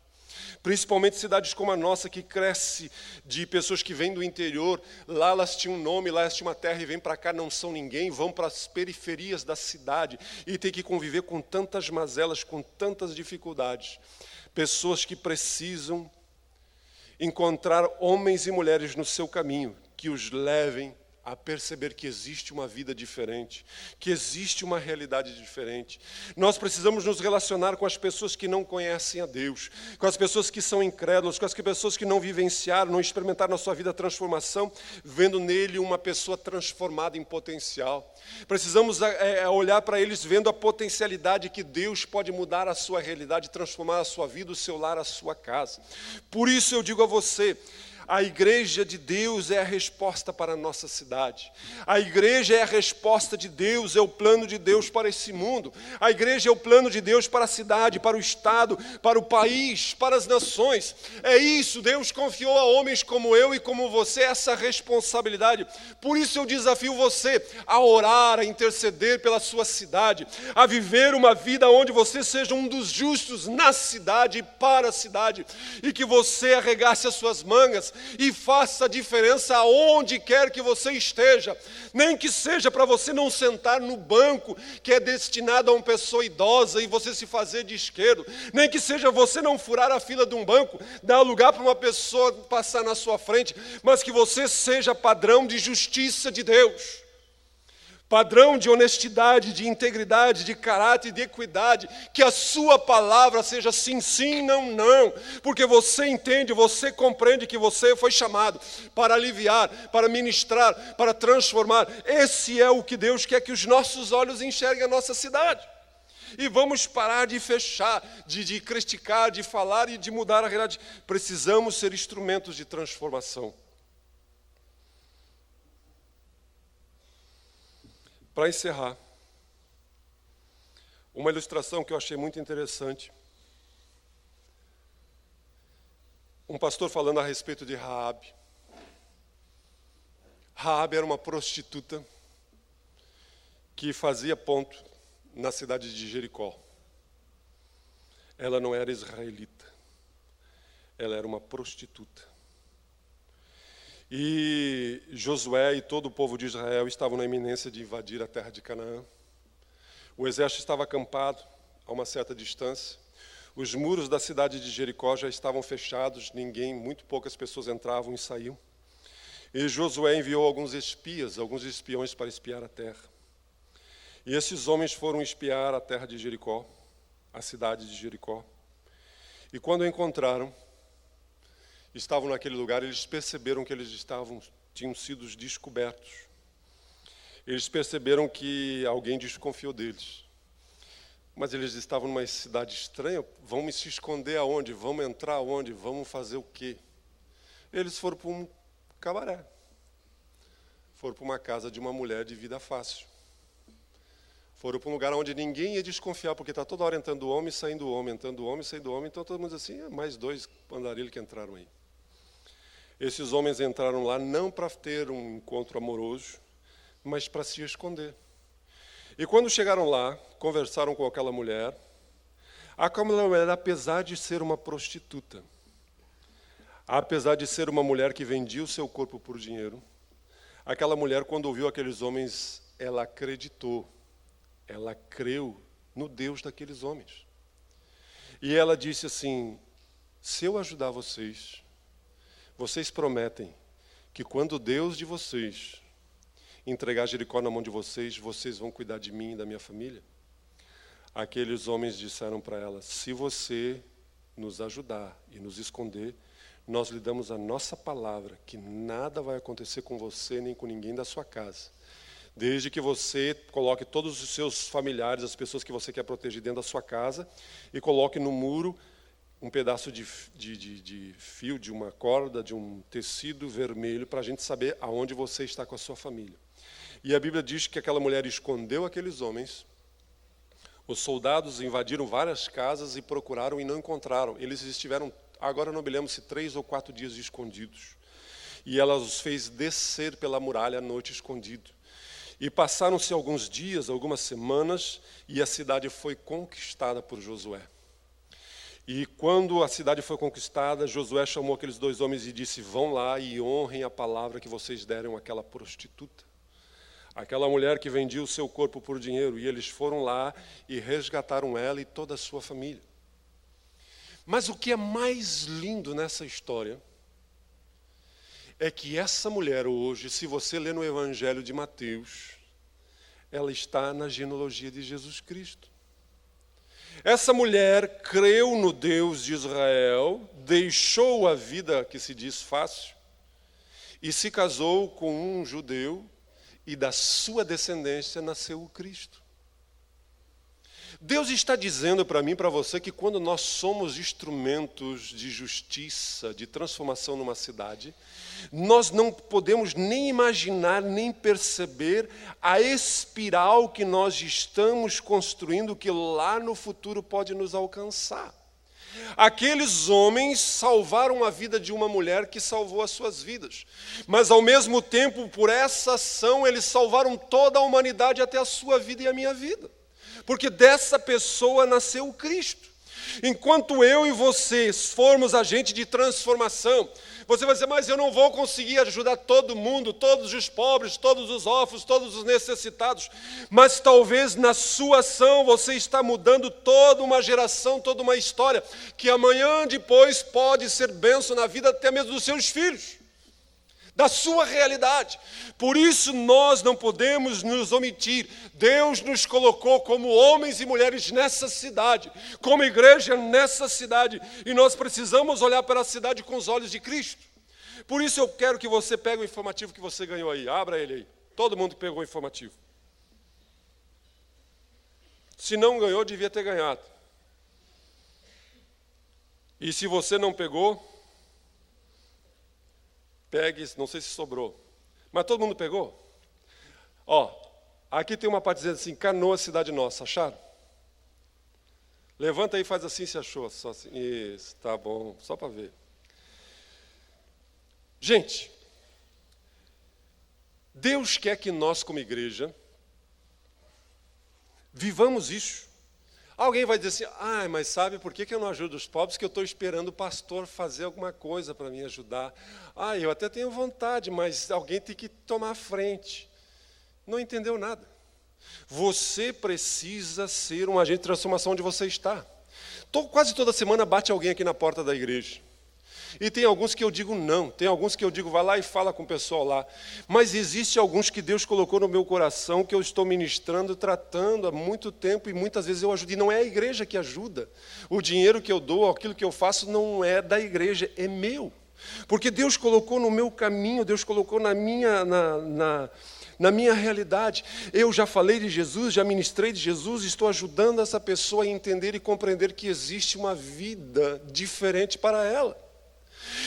Principalmente cidades como a nossa, que cresce de pessoas que vêm do interior. Lá elas tinham um nome, lá elas tinham uma terra e vêm para cá, não são ninguém, vão para as periferias da cidade e tem que conviver com tantas mazelas, com tantas dificuldades. Pessoas que precisam encontrar homens e mulheres no seu caminho, que os levem a perceber que existe uma vida diferente, que existe uma realidade diferente. Nós precisamos nos relacionar com as pessoas que não conhecem a Deus, com as pessoas que são incrédulas, com as pessoas que não vivenciaram, não experimentaram na sua vida a transformação, vendo nele uma pessoa transformada em potencial. Precisamos olhar para eles vendo a potencialidade que Deus pode mudar a sua realidade, transformar a sua vida, o seu lar, a sua casa. Por isso eu digo a você, a igreja de Deus é a resposta para a nossa cidade. A igreja é a resposta de Deus, é o plano de Deus para esse mundo. A igreja é o plano de Deus para a cidade, para o estado, para o país, para as nações. É isso, Deus confiou a homens como eu e como você essa responsabilidade. Por isso eu desafio você a orar, a interceder pela sua cidade, a viver uma vida onde você seja um dos justos na cidade e para a cidade, e que você arregace as suas mangas e faça a diferença aonde quer que você esteja. Nem que seja para você não sentar no banco que é destinado a uma pessoa idosa e você se fazer de esquerdo. Nem que seja você não furar a fila de um banco, dar lugar para uma pessoa passar na sua frente, mas que você seja padrão de justiça de Deus. Padrão de honestidade, de integridade, de caráter e de equidade, que a sua palavra seja sim, sim, não, não, porque você entende, você compreende que você foi chamado para aliviar, para ministrar, para transformar. Esse é o que Deus quer que os nossos olhos enxerguem a nossa cidade. E vamos parar de fechar, de criticar, de falar e de mudar a realidade. Precisamos ser instrumentos de transformação. Para encerrar, uma ilustração que eu achei muito interessante. Um pastor falando a respeito de Raabe. Raabe era uma prostituta que fazia ponto na cidade de Jericó. Ela não era israelita. Ela era uma prostituta. E Josué e todo o povo de Israel estavam na iminência de invadir a terra de Canaã. O exército estava acampado a uma certa distância. Os muros da cidade de Jericó já estavam fechados, muito poucas pessoas entravam e saíam. E Josué enviou alguns espiões para espiar a terra. E esses homens foram espiar a terra de Jericó, a cidade de Jericó. E quando encontraram, estavam naquele lugar, eles perceberam que eles tinham sido descobertos. Eles perceberam que alguém desconfiou deles. Mas eles estavam numa cidade estranha, vamos se esconder aonde? Vamos entrar aonde? Vamos fazer o quê? Eles foram para um cabaré. Foram para uma casa de uma mulher de vida fácil. Foram para um lugar onde ninguém ia desconfiar, porque está toda hora entrando homem, saindo homem, entrando homem, saindo homem. Então todo mundo diz assim, mais 2 andarilhos que entraram aí. Esses homens entraram lá não para ter um encontro amoroso, mas para se esconder. E quando chegaram lá, conversaram com aquela mulher, apesar de ser uma prostituta, apesar de ser uma mulher que vendia o seu corpo por dinheiro, aquela mulher, quando ouviu aqueles homens, ela acreditou, ela creu no Deus daqueles homens. E ela disse assim: se eu ajudar vocês, vocês prometem que quando o Deus de vocês entregar Jericó na mão de vocês, vocês vão cuidar de mim e da minha família? Aqueles homens disseram para ela: se você nos ajudar e nos esconder, nós lhe damos a nossa palavra que nada vai acontecer com você nem com ninguém da sua casa, desde que você coloque todos os seus familiares, as pessoas que você quer proteger dentro da sua casa, e coloque no muro um pedaço de fio, de uma corda, de um tecido vermelho, para a gente saber aonde você está com a sua família. E a Bíblia diz que aquela mulher escondeu aqueles homens. Os soldados invadiram várias casas e procuraram e não encontraram. Eles estiveram, agora não me lembro se 3 ou 4 dias escondidos. E ela os fez descer pela muralha à noite escondido. E passaram-se alguns dias, algumas semanas, e a cidade foi conquistada por Josué. E quando a cidade foi conquistada, Josué chamou aqueles 2 homens e disse: vão lá e honrem a palavra que vocês deram àquela prostituta, aquela mulher que vendia o seu corpo por dinheiro. E eles foram lá e resgataram ela e toda a sua família. Mas o que é mais lindo nessa história é que essa mulher hoje, se você ler no Evangelho de Mateus, ela está na genealogia de Jesus Cristo. Essa mulher creu no Deus de Israel, deixou a vida que se diz fácil e se casou com um judeu, e da sua descendência nasceu o Cristo. Deus está dizendo para mim e para você que quando nós somos instrumentos de justiça, de transformação numa cidade, nós não podemos nem imaginar, nem perceber a espiral que nós estamos construindo, que lá no futuro pode nos alcançar. Aqueles homens salvaram a vida de uma mulher que salvou as suas vidas. Mas, ao mesmo tempo, por essa ação, eles salvaram toda a humanidade, até a sua vida e a minha vida. Porque dessa pessoa nasceu o Cristo. Enquanto eu e você formos agente de transformação, você vai dizer: mas eu não vou conseguir ajudar todo mundo, todos os pobres, todos os órfãos, todos os necessitados. Mas talvez na sua ação você está mudando toda uma geração, toda uma história, que amanhã depois pode ser bênção na vida até mesmo dos seus filhos, da sua realidade. Por isso nós não podemos nos omitir. Deus nos colocou como homens e mulheres nessa cidade, como igreja nessa cidade, e nós precisamos olhar para a cidade com os olhos de Cristo. Por isso eu quero que você pegue o informativo que você ganhou aí, abra ele aí, todo mundo que pegou o informativo. Se não ganhou, devia ter ganhado. E se você não pegou, pegue, não sei se sobrou. Mas todo mundo pegou? Ó, aqui tem uma parte dizendo assim: Canoa, cidade nossa. Acharam? Levanta aí e faz assim se achou. Só assim. Isso, tá bom, só para ver. Gente, Deus quer que nós, como igreja, vivamos isso. Alguém vai dizer assim: mas sabe por que eu não ajudo os pobres? Que eu estou esperando o pastor fazer alguma coisa para me ajudar. Eu até tenho vontade, mas alguém tem que tomar a frente. Não entendeu nada. Você precisa ser um agente de transformação onde você está. Quase toda semana bate alguém aqui na porta da igreja. E tem alguns que eu digo não, tem alguns que eu digo vai lá e fala com o pessoal lá. Mas existe alguns que Deus colocou no meu coração, que eu estou ministrando, tratando há muito tempo, e muitas vezes eu ajudo. E não é a igreja que ajuda. O dinheiro que eu dou, aquilo que eu faço, não é da igreja, é meu. Porque Deus colocou no meu caminho, Deus colocou na minha realidade. Eu já falei de Jesus, já ministrei de Jesus, estou ajudando essa pessoa a entender e compreender que existe uma vida diferente para ela.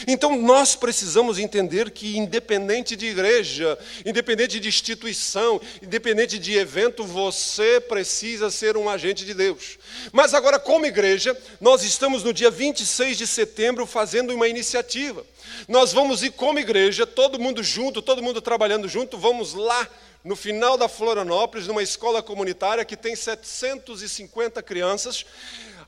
Então nós precisamos entender que independente de igreja, independente de instituição, independente de evento, você precisa ser um agente de Deus. Mas agora, como igreja, nós estamos no dia 26 de setembro fazendo uma iniciativa. Nós vamos ir como igreja, todo mundo junto, todo mundo trabalhando junto, vamos lá no final da Florianópolis, numa escola comunitária que tem 750 crianças,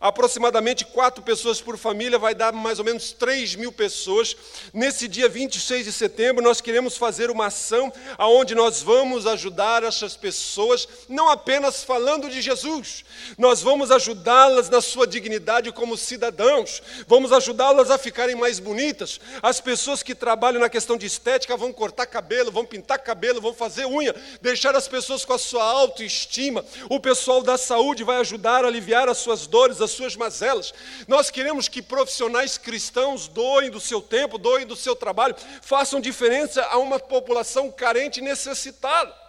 aproximadamente 4 pessoas por família, vai dar mais ou menos 3.000 pessoas. Nesse dia 26 de setembro, nós queremos fazer uma ação onde nós vamos ajudar essas pessoas, não apenas falando de Jesus, nós vamos ajudá-las na sua dignidade como cidadãos, vamos ajudá-las a ficarem mais bonitas. As pessoas que trabalham na questão de estética vão cortar cabelo, vão pintar cabelo, vão fazer unha, deixar as pessoas com a sua autoestima. O pessoal da saúde vai ajudar a aliviar as suas dores, as suas mazelas. Nós queremos que profissionais cristãos doem do seu tempo, doem do seu trabalho, façam diferença a uma população carente e necessitada.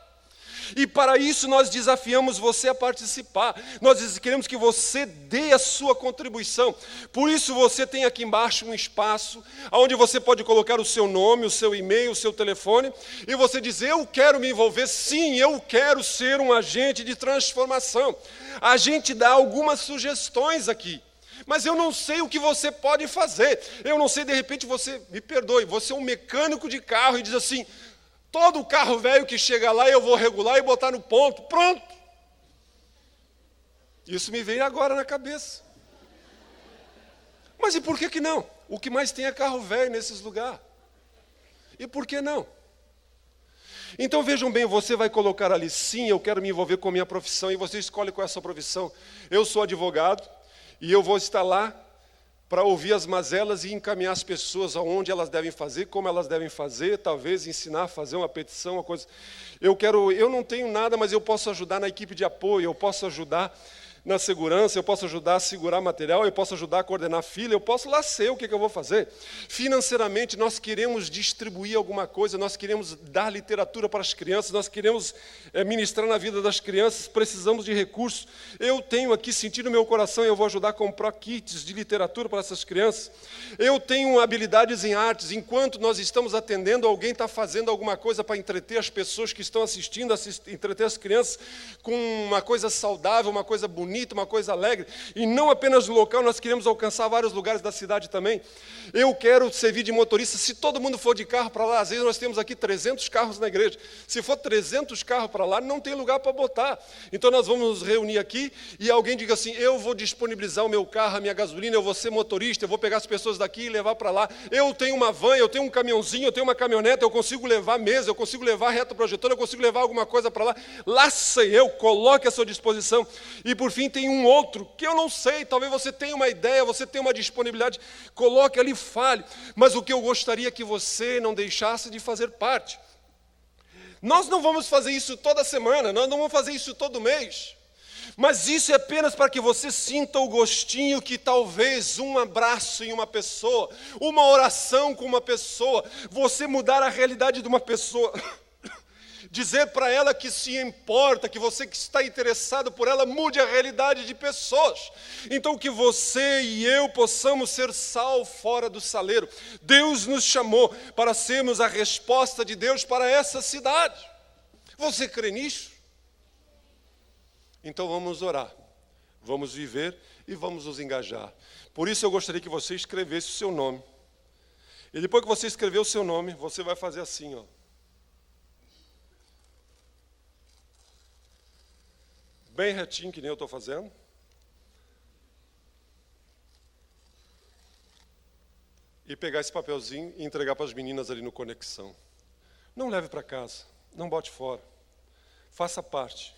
E para isso nós desafiamos você a participar. Nós queremos que você dê a sua contribuição. Por isso você tem aqui embaixo um espaço onde você pode colocar o seu nome, o seu e-mail, o seu telefone, e você diz: eu quero me envolver, sim, eu quero ser um agente de transformação. A gente dá algumas sugestões aqui, mas eu não sei o que você pode fazer. Eu não sei, de repente você, me perdoe, você é um mecânico de carro e diz assim: todo carro velho que chega lá eu vou regular e botar no ponto, pronto. Isso me veio agora na cabeça. Mas e por que não? O que mais tem é carro velho nesses lugares. E por que não? Então vejam bem, você vai colocar ali: sim, eu quero me envolver com a minha profissão, e você escolhe qual é a sua profissão. Eu sou advogado e eu vou estar lá para ouvir as mazelas e encaminhar as pessoas aonde elas devem fazer, como elas devem fazer, talvez ensinar a fazer uma petição, uma coisa. Eu não tenho nada, mas eu posso ajudar na equipe de apoio, eu posso ajudar na segurança, eu posso ajudar a segurar material, eu posso ajudar a coordenar fila, eu posso lá ser o que eu vou fazer. Financeiramente, nós queremos distribuir alguma coisa, nós queremos dar literatura para as crianças, nós queremos ministrar na vida das crianças, precisamos de recursos. Eu tenho aqui, sentido no meu coração, eu vou ajudar a comprar kits de literatura para essas crianças. Eu tenho habilidades em artes, enquanto nós estamos atendendo, alguém está fazendo alguma coisa para entreter as pessoas que estão assistindo, entreter as crianças com uma coisa saudável, uma coisa bonita, uma coisa alegre, e não apenas no local, nós queremos alcançar vários lugares da cidade também. Eu quero servir de motorista. Se todo mundo for de carro para lá, às vezes nós temos aqui 300 carros na igreja, se for 300 carros para lá, não tem lugar para botar. Então nós vamos nos reunir aqui, e alguém diga assim: eu vou disponibilizar o meu carro, a minha gasolina, eu vou ser motorista, eu vou pegar as pessoas daqui e levar para lá. Eu tenho uma van, eu tenho um caminhãozinho, eu tenho uma caminhonete, eu consigo levar mesa, eu consigo levar retroprojetor, eu consigo levar alguma coisa para lá. Lá sei eu, coloque à sua disposição. E por fim tem um outro, que eu não sei, talvez você tenha uma ideia, você tenha uma disponibilidade, coloque ali, fale. Mas o que eu gostaria é que você não deixasse de fazer parte. Nós não vamos fazer isso toda semana, nós não vamos fazer isso todo mês, mas isso é apenas para que você sinta o gostinho que talvez um abraço em uma pessoa, uma oração com uma pessoa, você mudar a realidade de uma pessoa, dizer para ela que se importa, que você que está interessado por ela, mude a realidade de pessoas. Então que você e eu possamos ser sal fora do saleiro. Deus nos chamou para sermos a resposta de Deus para essa cidade. Você crê nisso? Então vamos orar, vamos viver e vamos nos engajar. Por isso eu gostaria que você escrevesse o seu nome. E depois que você escrever o seu nome, você vai fazer assim, ó. Bem retinho, que nem eu estou fazendo. E pegar esse papelzinho e entregar para as meninas ali no Conexão. Não leve para casa, não bote fora. Faça parte.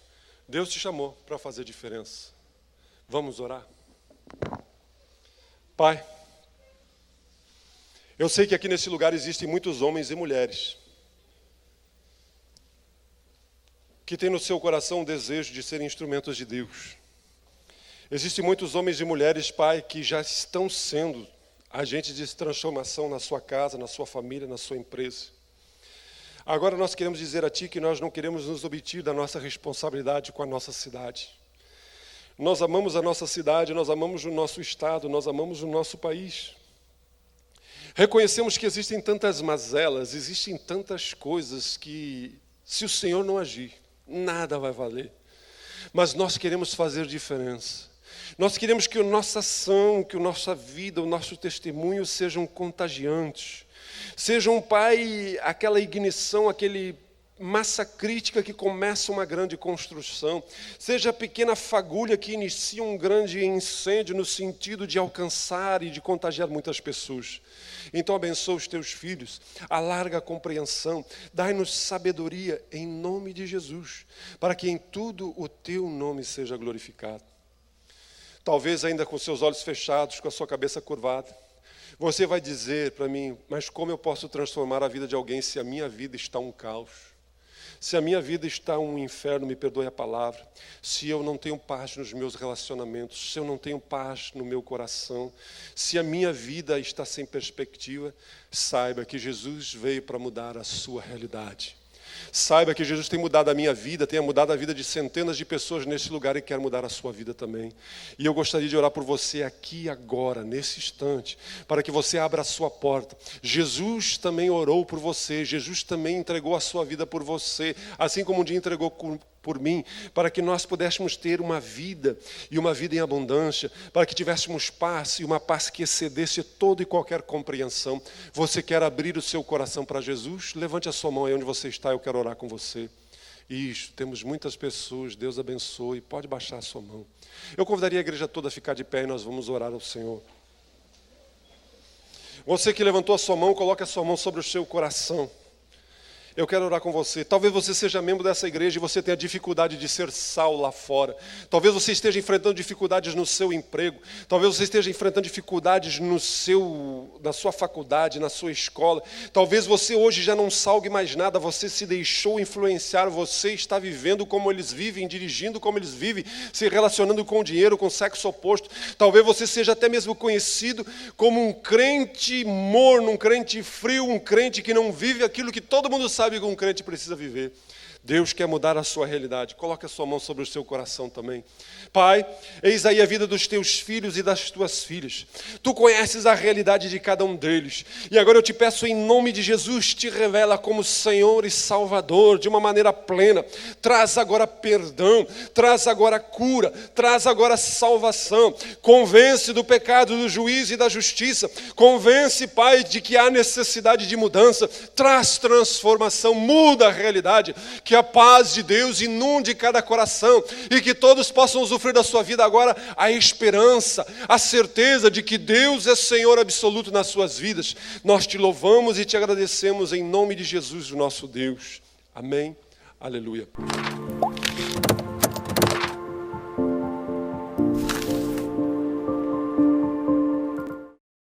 Deus te chamou para fazer diferença. Vamos orar? Pai, eu sei que aqui nesse lugar existem muitos homens e mulheres que têm no seu coração o desejo de serem instrumentos de Deus. Existem muitos homens e mulheres, Pai, que já estão sendo agentes de transformação na sua casa, na sua família, na sua empresa. Agora nós queremos dizer a Ti que nós não queremos nos omitir da nossa responsabilidade com a nossa cidade. Nós amamos a nossa cidade, nós amamos o nosso estado, nós amamos o nosso país. Reconhecemos que existem tantas mazelas, existem tantas coisas que, se o Senhor não agir, nada vai valer. Mas nós queremos fazer diferença. Nós queremos que a nossa ação, que a nossa vida, o nosso testemunho sejam contagiantes. Sejam, Pai, aquela ignição, aquele massa crítica que começa uma grande construção. Seja a pequena fagulha que inicia um grande incêndio no sentido de alcançar e de contagiar muitas pessoas. Então abençoa os teus filhos, alarga a compreensão, dai-nos sabedoria em nome de Jesus, para que em tudo o teu nome seja glorificado. Talvez ainda com seus olhos fechados, com a sua cabeça curvada, você vai dizer para mim, mas como eu posso transformar a vida de alguém se a minha vida está um caos? Se a minha vida está um inferno, me perdoe a palavra, se eu não tenho paz nos meus relacionamentos, se eu não tenho paz no meu coração, se a minha vida está sem perspectiva, saiba que Jesus veio para mudar a sua realidade. Saiba que Jesus tem mudado a minha vida, tem mudado a vida de centenas de pessoas nesse lugar e quer mudar a sua vida também. E eu gostaria de orar por você aqui agora, nesse instante, para que você abra a sua porta. Jesus também orou por você, Jesus também entregou a sua vida por você, assim como um dia entregou por mim, para que nós pudéssemos ter uma vida, e uma vida em abundância, para que tivéssemos paz, e uma paz que excedesse toda e qualquer compreensão. Você quer abrir o seu coração para Jesus? Levante a sua mão aí onde você está, eu quero orar com você. Isso, temos muitas pessoas, Deus abençoe, pode baixar a sua mão. Eu convidaria a igreja toda a ficar de pé e nós vamos orar ao Senhor. Você que levantou a sua mão, coloque a sua mão sobre o seu coração. Eu quero orar com você. Talvez você seja membro dessa igreja e você tenha dificuldade de ser sal lá fora. Talvez você esteja enfrentando dificuldades no seu emprego. Talvez você esteja enfrentando dificuldades na sua faculdade, na sua escola. Talvez você hoje já não salgue mais nada. Você se deixou influenciar. Você está vivendo como eles vivem, dirigindo como eles vivem, se relacionando com o dinheiro, com o sexo oposto. Talvez você seja até mesmo conhecido como um crente morno, um crente frio, um crente que não vive aquilo que todo mundo sabe que um crente precisa viver. Deus quer mudar a sua realidade. Coloque a sua mão sobre o seu coração também. Pai, eis aí a vida dos teus filhos e das tuas filhas. Tu conheces a realidade de cada um deles. E agora eu te peço em nome de Jesus, te revela como Senhor e Salvador de uma maneira plena. Traz agora perdão, traz agora cura, traz agora salvação. Convence do pecado, do juízo e da justiça. Convence, Pai, de que há necessidade de mudança. Traz transformação, muda a realidade. Que a paz de Deus inunde cada coração e que todos possam usufruir da sua vida agora a esperança, a certeza de que Deus é Senhor absoluto nas suas vidas. Nós te louvamos e te agradecemos em nome de Jesus, o nosso Deus. Amém. Aleluia.